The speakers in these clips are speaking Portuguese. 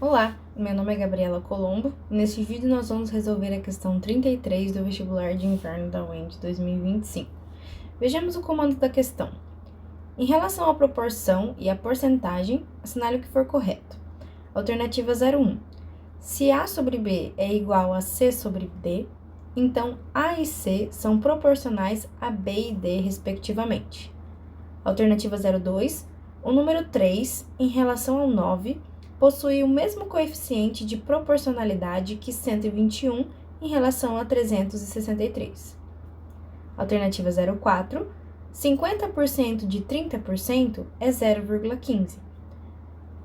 Olá, meu nome é Gabriela Colombo e neste vídeo nós vamos resolver a questão 33 do vestibular de inverno da UEM 2025. Vejamos o comando da questão. Em relação à proporção e à porcentagem, assinale o que for correto. Alternativa 01. Se A sobre B é igual a C sobre D, então A e C são proporcionais a B e D, respectivamente. Alternativa 02. O número 3, em relação ao 9, possui o mesmo coeficiente de proporcionalidade que 121 em relação a 363. Alternativa 04. 50% de 30% é 0,15.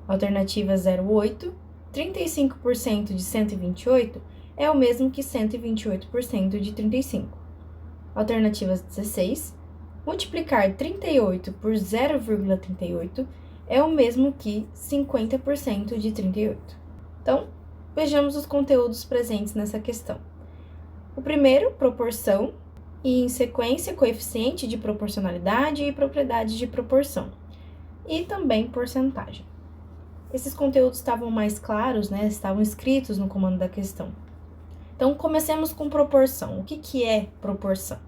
Alternativa 08. 35% de 128 é o mesmo que 128% de 35. Alternativa 16. Multiplicar 38 por 0,38 é o mesmo que 50% de 38. Então, vejamos os conteúdos presentes nessa questão. O primeiro, proporção, e em sequência, coeficiente de proporcionalidade e propriedade de proporção. E também porcentagem. Esses conteúdos estavam mais claros, né? Estavam escritos no comando da questão. Então, comecemos com proporção. O que é proporção?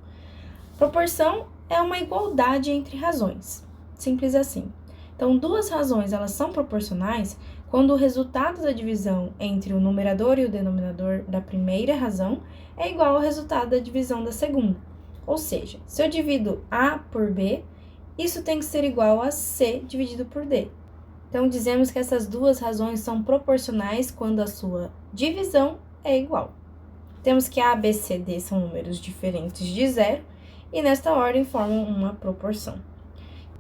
Proporção é uma igualdade entre razões. Simples assim. Então, duas razões, elas são proporcionais quando o resultado da divisão entre o numerador e o denominador da primeira razão é igual ao resultado da divisão da segunda. Ou seja, se eu divido A por B, isso tem que ser igual a C dividido por D. Então, dizemos que essas duas razões são proporcionais quando a sua divisão é igual. Temos que A, B, C, D são números diferentes de zero e nesta ordem formam uma proporção.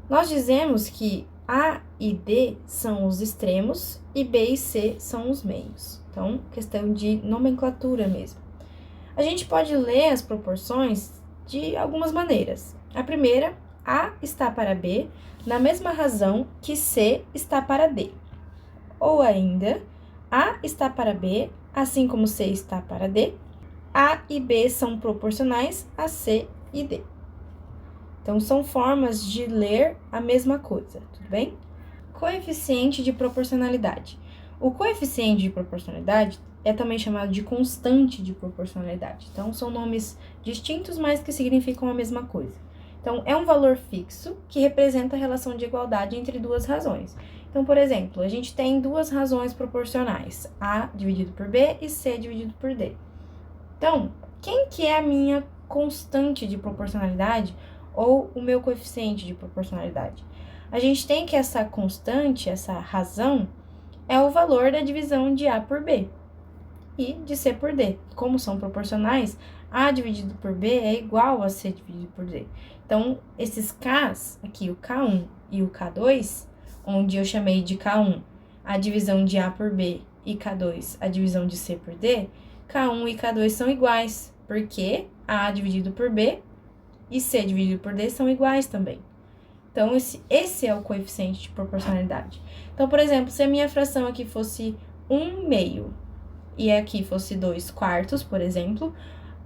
Nós dizemos que A e D são os extremos e B e C são os meios. Então, questão de nomenclatura mesmo. A gente pode ler as proporções de algumas maneiras. A primeira, A está para B na mesma razão que C está para D. Ou ainda, A está para B, assim como C está para D. A e B são proporcionais a C e D. Então, são formas de ler a mesma coisa, tudo bem? Coeficiente de proporcionalidade. O coeficiente de proporcionalidade é também chamado de constante de proporcionalidade. Então, são nomes distintos, mas que significam a mesma coisa. Então, é um valor fixo que representa a relação de igualdade entre duas razões. Então, por exemplo, a gente tem duas razões proporcionais, A dividido por B e C dividido por D. Então, quem que é a minha constante de proporcionalidade ou o meu coeficiente de proporcionalidade? A gente tem que essa constante, essa razão, é o valor da divisão de A por B e de C por D. Como são proporcionais, A dividido por B é igual a C dividido por D. Então, esses K's, aqui o K1 e o K2, onde eu chamei de K1 a divisão de A por B e K2 a divisão de C por D, K1 e K2 são iguais, porque A dividido por B e C dividido por D são iguais também. Então, esse é o coeficiente de proporcionalidade. Então, por exemplo, se a minha fração aqui fosse 1/2 e aqui fosse 2/4, por exemplo,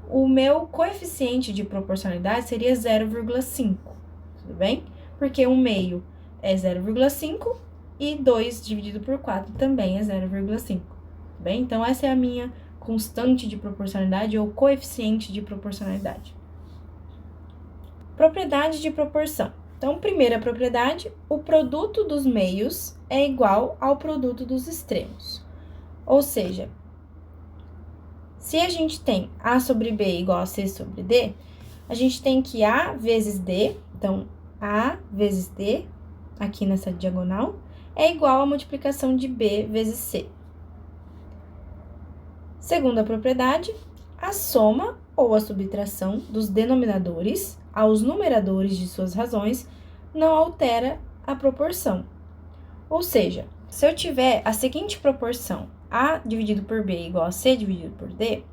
o meu coeficiente de proporcionalidade seria 0,5, tudo bem? Porque 1/2 é 0,5 e 2 dividido por 4 também é 0,5, tudo bem? Então, essa é a minha constante de proporcionalidade ou coeficiente de proporcionalidade. Propriedade de proporção. Então, primeira propriedade, o produto dos meios é igual ao produto dos extremos. Ou seja, se a gente tem A sobre B igual a C sobre D, a gente tem que A vezes D, então, A vezes D, aqui nessa diagonal, é igual à multiplicação de B vezes C. Segunda propriedade, a soma ou a subtração dos denominadores aos numeradores de suas razões não altera a proporção. Ou seja, se eu tiver a seguinte proporção, A dividido por B igual a C dividido por D,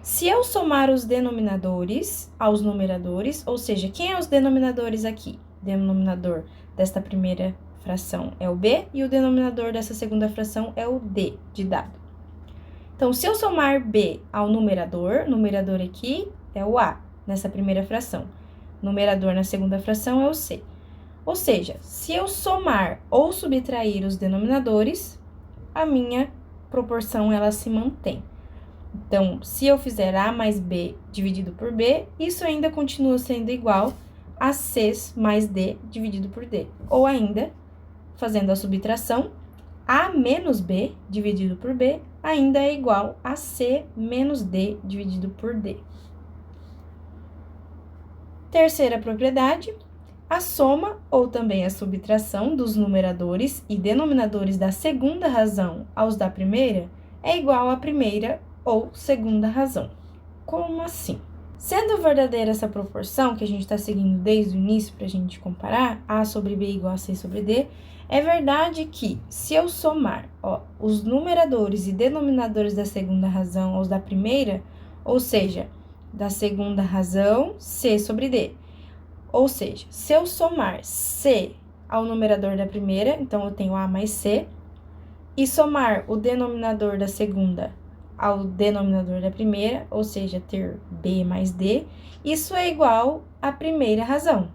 se eu somar os denominadores aos numeradores, ou seja, quem é os denominadores aqui? O denominador desta primeira fração é o B e o denominador dessa segunda fração é o D de dado. Então, se eu somar B ao numerador aqui é o A, nessa primeira fração. Numerador na segunda fração é o C. Ou seja, se eu somar ou subtrair os denominadores, a minha proporção ela se mantém. Então, se eu fizer A mais B dividido por B, isso ainda continua sendo igual a C mais D dividido por D. Ou ainda, fazendo a subtração, A menos B dividido por B ainda é igual a C menos D dividido por D. Terceira propriedade, a soma ou também a subtração dos numeradores e denominadores da segunda razão aos da primeira é igual à primeira ou segunda razão. Como assim? Sendo verdadeira essa proporção que a gente está seguindo desde o início para a gente comparar, A sobre B igual a C sobre D, é verdade que se eu somar os numeradores e denominadores da segunda razão aos da primeira, ou seja, da segunda razão, C sobre D. Ou seja, se eu somar C ao numerador da primeira, então eu tenho A mais C, e somar o denominador da segunda ao denominador da primeira, ou seja, ter B mais D, isso é igual à primeira razão.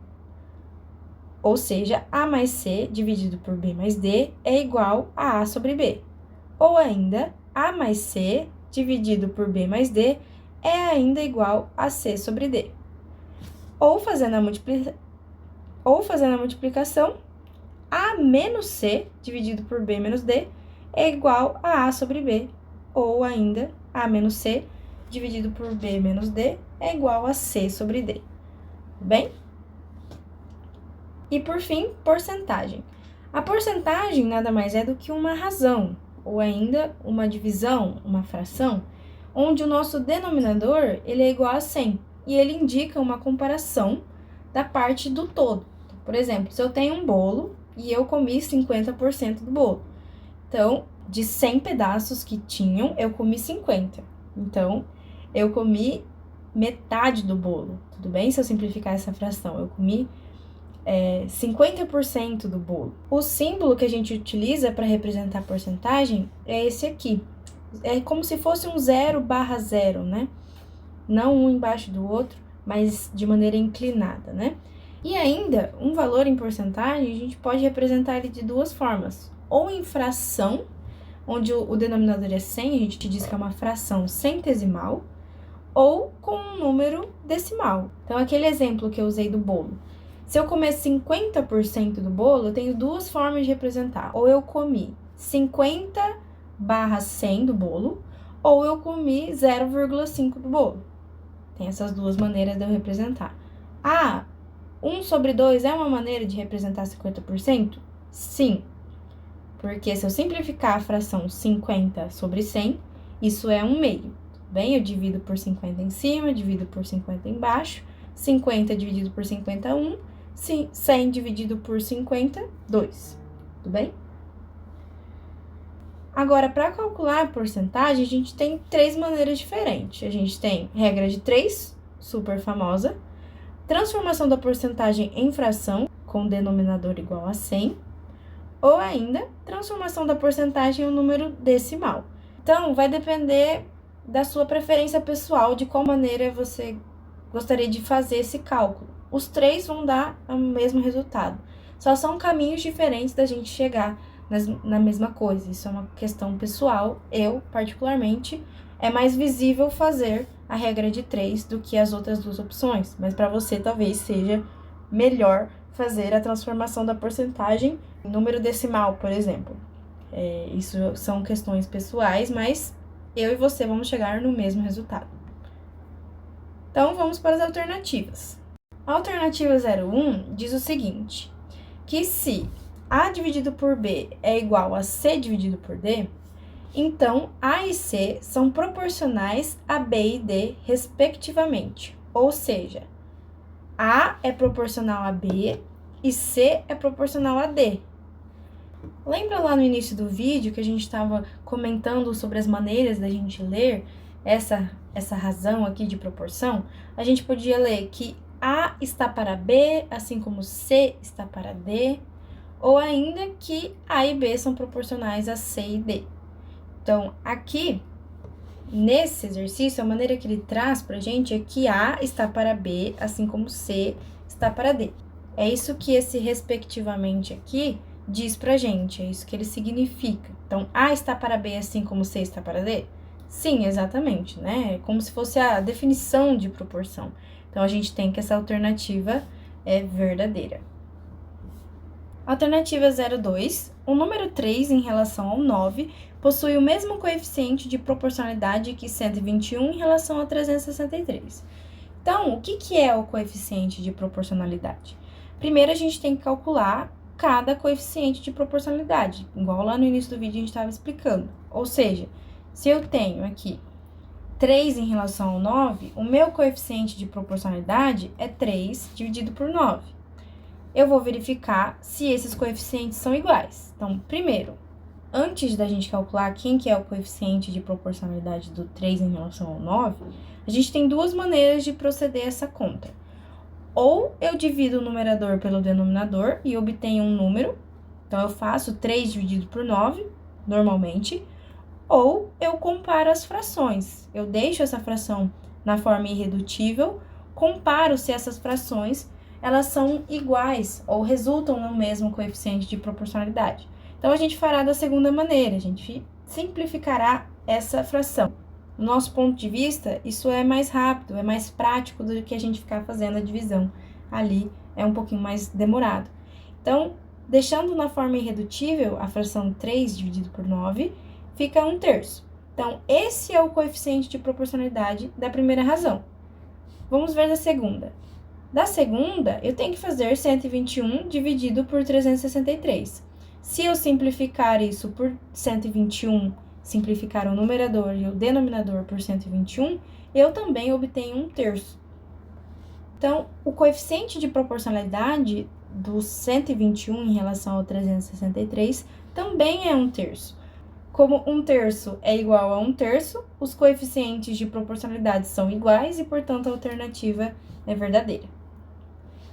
Ou seja, A mais C dividido por B mais D é igual a A sobre B. Ou ainda, A mais C dividido por B mais D é ainda igual a C sobre D. Ou fazendo a multiplicação, A menos C dividido por B menos D é igual a A sobre B. Ou ainda, A menos C dividido por B menos D é igual a C sobre D. Bem? E por fim, porcentagem. A porcentagem nada mais é do que uma razão, ou ainda uma divisão, uma fração, onde o nosso denominador ele é igual a 100, e ele indica uma comparação da parte do todo. Por exemplo, se eu tenho um bolo e eu comi 50% do bolo, então, de 100 pedaços que tinham, eu comi 50. Então, eu comi metade do bolo, tudo bem? Se eu simplificar essa fração, eu comi 50% do bolo. O símbolo que a gente utiliza para representar a porcentagem é esse aqui. É como se fosse um 0/0, né? Não um embaixo do outro, mas de maneira inclinada, né? E ainda, um valor em porcentagem, a gente pode representar ele de duas formas. Ou em fração, onde o denominador é 100, a gente diz que é uma fração centesimal, ou com um número decimal. Então, aquele exemplo que eu usei do bolo. Se eu comer 50% do bolo, eu tenho duas formas de representar. Ou eu comi 50/100 do bolo, ou eu comi 0,5 do bolo. Tem essas duas maneiras de eu representar. 1 sobre 2 é uma maneira de representar 50%? Sim. Porque se eu simplificar a fração 50 sobre 100, isso é 1/2. Bem, eu divido por 50 em cima, divido por 50 embaixo. 50 dividido por 50, 1. 100 dividido por 50, 2. Tudo bem? Agora, para calcular a porcentagem, a gente tem 3 maneiras diferentes. A gente tem regra de 3, super famosa, transformação da porcentagem em fração, com denominador igual a 100, ou ainda, transformação da porcentagem em um número decimal. Então, vai depender da sua preferência pessoal, de qual maneira você gostaria de fazer esse cálculo. Os 3 vão dar o mesmo resultado. Só são caminhos diferentes da gente chegar na mesma coisa. Isso é uma questão pessoal. Eu, particularmente, é mais visível fazer a regra de 3 do que as outras duas opções. Mas para você, talvez seja melhor fazer a transformação da porcentagem em número decimal, por exemplo. Isso são questões pessoais, mas eu e você vamos chegar no mesmo resultado. Então, vamos para as alternativas. A alternativa 01 diz o seguinte, que se A dividido por B é igual a C dividido por D, então A e C são proporcionais a B e D, respectivamente. Ou seja, A é proporcional a B e C é proporcional a D. Lembra lá no início do vídeo que a gente estava comentando sobre as maneiras da gente ler essa razão aqui de proporção? A gente podia ler que A está para B, assim como C está para D, ou ainda que A e B são proporcionais a C e D. Então, aqui, nesse exercício, a maneira que ele traz pra gente é que A está para B, assim como C está para D. É isso que esse respectivamente aqui diz pra gente, é isso que ele significa. Então, A está para B assim como C está para D? Sim, exatamente, né? É como se fosse a definição de proporção. Então, a gente tem que essa alternativa é verdadeira. Alternativa 02. O número 3 em relação ao 9 possui o mesmo coeficiente de proporcionalidade que 121 em relação a 363. Então, o que é o coeficiente de proporcionalidade? Primeiro, a gente tem que calcular cada coeficiente de proporcionalidade, igual lá no início do vídeo a gente estava explicando. Ou seja, se eu tenho aqui 3 em relação ao 9, o meu coeficiente de proporcionalidade é 3 dividido por 9. Eu vou verificar se esses coeficientes são iguais. Então, primeiro, antes da gente calcular quem que é o coeficiente de proporcionalidade do 3 em relação ao 9, a gente tem duas maneiras de proceder essa conta. Ou eu divido o numerador pelo denominador e obtenho um número. Então, eu faço 3 dividido por 9, normalmente. Ou eu comparo as frações. Eu deixo essa fração na forma irredutível, comparo se essas frações elas são iguais ou resultam no mesmo coeficiente de proporcionalidade. Então, a gente fará da segunda maneira, a gente simplificará essa fração. Do nosso ponto de vista, isso é mais rápido, é mais prático do que a gente ficar fazendo a divisão. Ali é um pouquinho mais demorado. Então, deixando na forma irredutível a fração 3 dividido por 9, fica 1/3. Então, esse é o coeficiente de proporcionalidade da primeira razão. Vamos ver da segunda. Da segunda, eu tenho que fazer 121 dividido por 363. Se eu simplificar isso por 121, simplificar o numerador e o denominador por 121, eu também obtenho 1/3. Então, o coeficiente de proporcionalidade do 121 em relação ao 363 também é 1/3. Como 1/3 é igual a 1/3, os coeficientes de proporcionalidade são iguais e, portanto, a alternativa é verdadeira.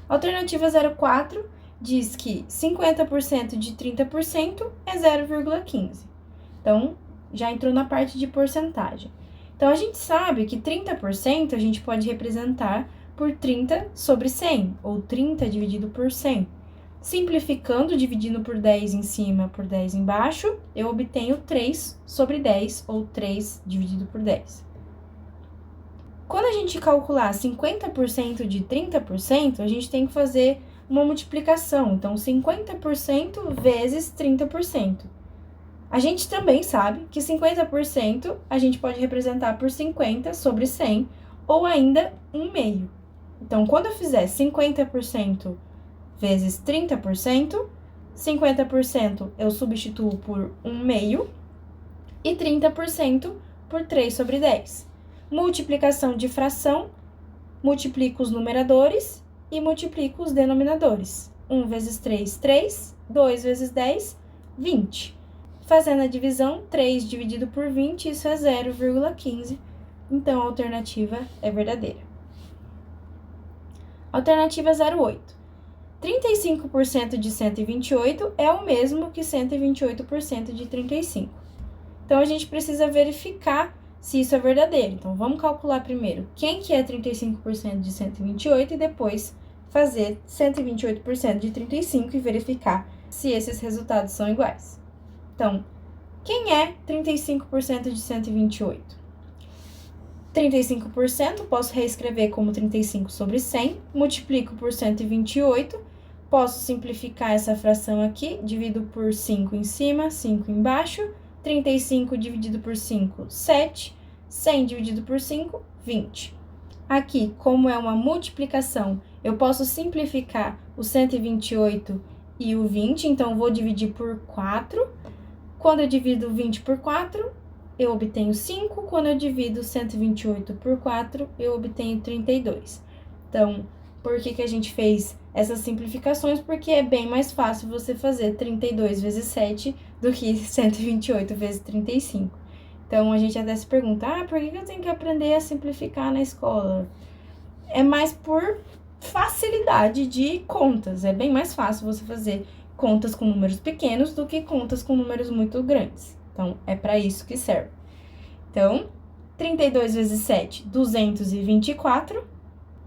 Alternativa 04 diz que 50% de 30% é 0,15. Então, já entrou na parte de porcentagem. Então, a gente sabe que 30% a gente pode representar por 30 sobre 100, ou 30 dividido por 100. Simplificando, dividindo por 10 em cima, por 10 embaixo, eu obtenho 3 sobre 10, ou 3 dividido por 10. Quando a gente calcular 50% de 30%, a gente tem que fazer uma multiplicação. Então, 50% vezes 30%. A gente também sabe que 50% a gente pode representar por 50 sobre 100, ou ainda 1/2. Então, quando eu fizer 50% vezes 30%, 50% eu substituo por 1/2 e 30% por 3 sobre 10. Multiplicação de fração, multiplico os numeradores e multiplico os denominadores. 1 vezes 3, 3. 2 vezes 10, 20. Fazendo a divisão, 3 dividido por 20, isso é 0,15. Então, a alternativa é verdadeira. Alternativa 08. 35% de 128 é o mesmo que 128% de 35. Então, a gente precisa verificar se isso é verdadeiro. Então, vamos calcular primeiro quem que é 35% de 128 e depois fazer 128% de 35 e verificar se esses resultados são iguais. Então, quem é 35% de 128? 35% posso reescrever como 35 sobre 100, multiplico por 128, posso simplificar essa fração aqui, divido por 5 em cima, 5 embaixo, 35 dividido por 5, 7. 100 dividido por 5, 20. Aqui, como é uma multiplicação, eu posso simplificar o 128 e o 20, então vou dividir por 4. Quando eu divido 20 por 4, eu obtenho 5. Quando eu divido 128 por 4, eu obtenho 32. Então, por que a gente fez essas simplificações? Porque é bem mais fácil você fazer 32 vezes 7 do que 128 vezes 35. Então, a gente até se pergunta, por que eu tenho que aprender a simplificar na escola? É mais por facilidade de contas. É bem mais fácil você fazer contas com números pequenos do que contas com números muito grandes. Então, é para isso que serve. Então, 32 vezes 7, 224.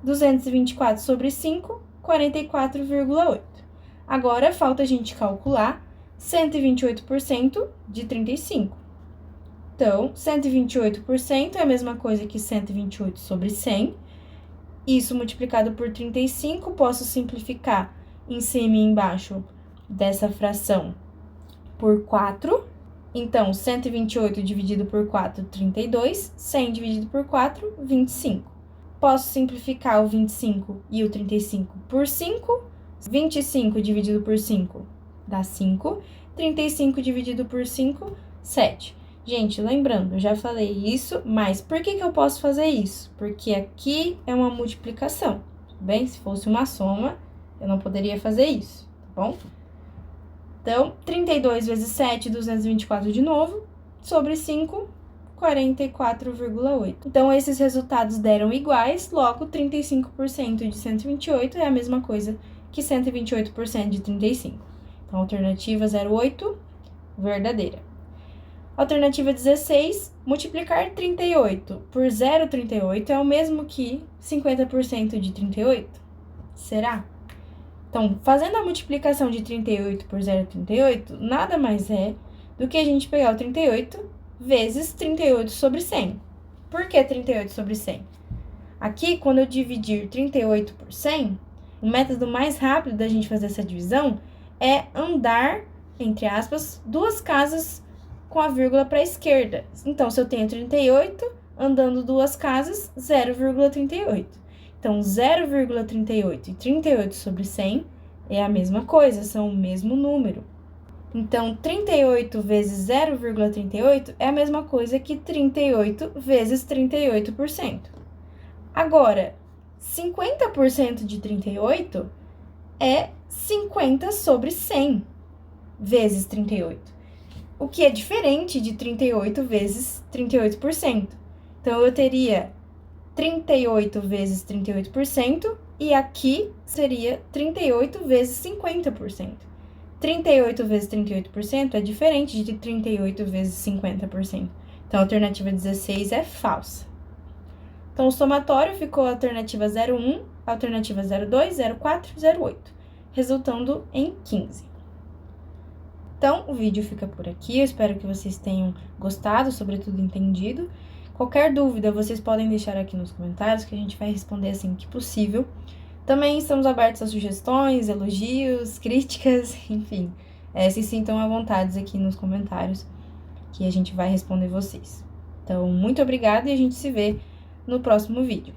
224 sobre 5, 44,8. Agora, falta a gente calcular 128% de 35. Então, 128% é a mesma coisa que 128 sobre 100. Isso multiplicado por 35, posso simplificar em cima e embaixo dessa fração por 4. Então, 128 dividido por 4, 32. 100 dividido por 4, 25. Posso simplificar o 25 e o 35 por 5. 25 dividido por 5 dá 5. 35 dividido por 5, 7. Gente, lembrando, eu já falei isso, mas por que eu posso fazer isso? Porque aqui é uma multiplicação, tudo bem? Se fosse uma soma, eu não poderia fazer isso, tá bom? Então, 32 vezes 7, 224 de novo, sobre 5, 44,8. Então, esses resultados deram iguais, logo 35% de 128 é a mesma coisa que 128% de 35. Então, alternativa 08, verdadeira. Alternativa 16, multiplicar 38 por 0,38 é o mesmo que 50% de 38? Será? Então, fazendo a multiplicação de 38 por 0,38, nada mais é do que a gente pegar o 38 vezes 38 sobre 100. Por que 38 sobre 100? Aqui, quando eu dividir 38 por 100, o método mais rápido da gente fazer essa divisão é andar, entre aspas, 2 casas com a vírgula para a esquerda. Então, se eu tenho 38, andando 2 casas, 0,38. Então, 0,38 e 38 sobre 100 é a mesma coisa, são o mesmo número. Então, 38 vezes 0,38 é a mesma coisa que 38 vezes 38%. Agora, 50% de 38 é 50 sobre 100 vezes 38. O que é diferente de 38 vezes 38%. Então, eu teria 38 vezes 38%, e aqui seria 38 vezes 50%. 38 vezes 38% é diferente de 38 vezes 50%. Então, a alternativa 16 é falsa. Então, o somatório ficou a alternativa 01, a alternativa 02, 04, 08, resultando em 15. Então, o vídeo fica por aqui, eu espero que vocês tenham gostado, sobretudo entendido. Qualquer dúvida, vocês podem deixar aqui nos comentários, que a gente vai responder assim que possível. Também estamos abertos a sugestões, elogios, críticas, enfim. Se sintam à vontade aqui nos comentários, que a gente vai responder vocês. Então, muito obrigada e a gente se vê no próximo vídeo.